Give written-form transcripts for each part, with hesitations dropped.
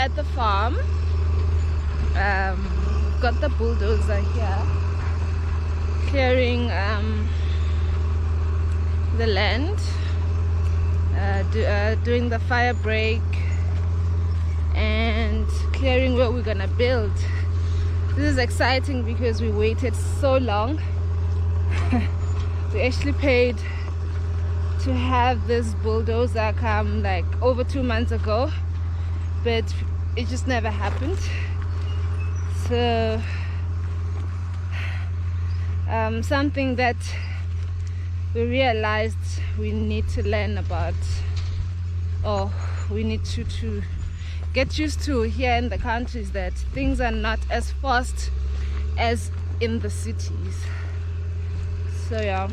at the farm. Got the bulldozer here clearing the land, doing the fire break and clearing where we're gonna build. This is exciting because we waited so long. We actually paid to have this bulldozer come like over 2 months ago, but it just never happened. So something that we realized we need to learn about, or we need to get used to here in the country, is that things are not as fast as in the cities. So yeah.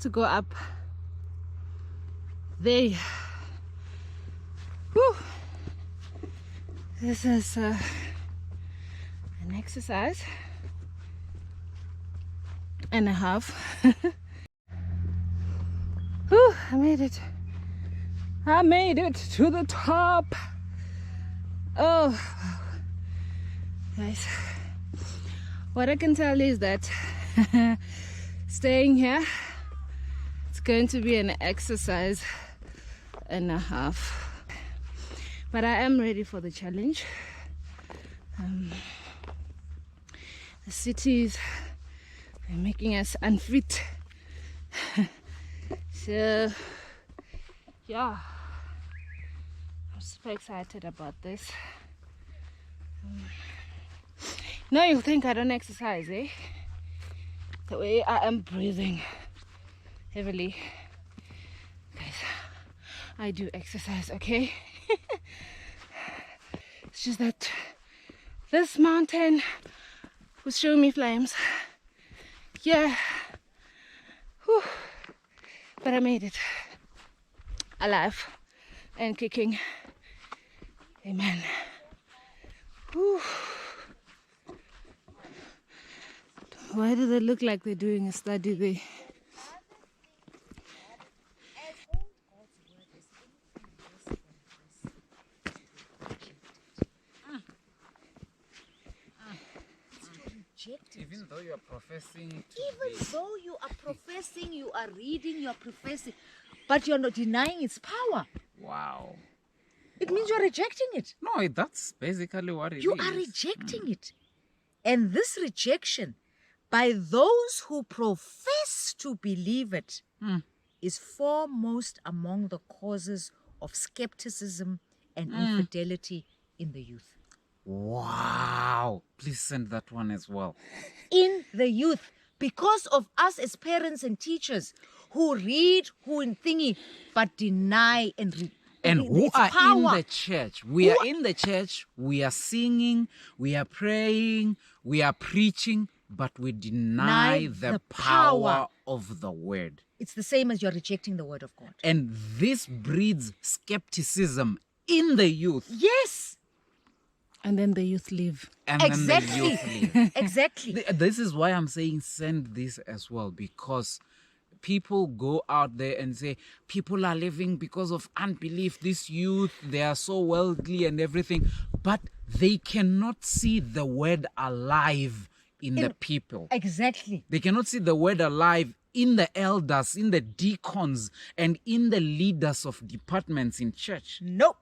to go up there. Whew. This is an exercise and a half. Whew, I made it. I made it to the top. Oh, guys, what I can tell is that staying here, it's going to be an exercise and a half. But I am ready for the challenge. The cities are making us unfit. So, yeah, I'm super excited about this. Now you think I don't exercise, eh? The way I am breathing heavily. Guys, I do exercise, okay? It's just that this mountain was showing me flames. Yeah. Whew. But I made it. Alive and kicking. Amen. Whew. Why do they look like they're doing a study there? Even though you are professing, you are reading, you are professing, but you're not denying its power. wow. It means you're rejecting it. No, that's basically what it is. You are rejecting it. And this rejection by those who profess to believe it is foremost among the causes of skepticism and infidelity in the youth. Wow. Please send that one as well. In the youth, because of us as parents and teachers who read, who in thingy, but deny and who its are power. in the church. We are in the church, we are singing, we are praying, we are preaching, but we deny the power of the word. It's the same as you're rejecting the word of God. And this breeds skepticism in the youth. Yes. And then the youth leave. And Exactly. then the youth leave. Exactly. This is why I'm saying send this as well, because people go out there and say people are living because of unbelief. This youth, they are so worldly and everything, but they cannot see the word alive in the people. Exactly. They cannot see the word alive in the elders, in the deacons, and in the leaders of departments in church. Nope.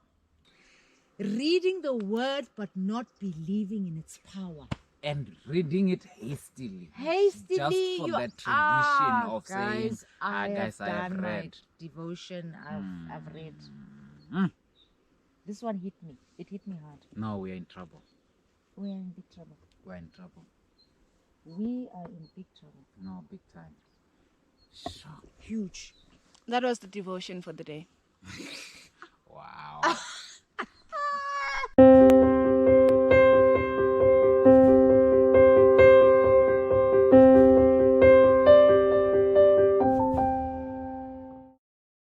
Reading the word but not believing in its power. And reading it hastily. Hastily, Just for you the tradition of guys, saying, I guys, have I have done my read. devotion. I've read. Mm. This one hit me. It hit me hard. No, we are in trouble. We are in big trouble. We're in trouble. We are in big trouble. No, big time. Sure. Huge. That was the devotion for the day.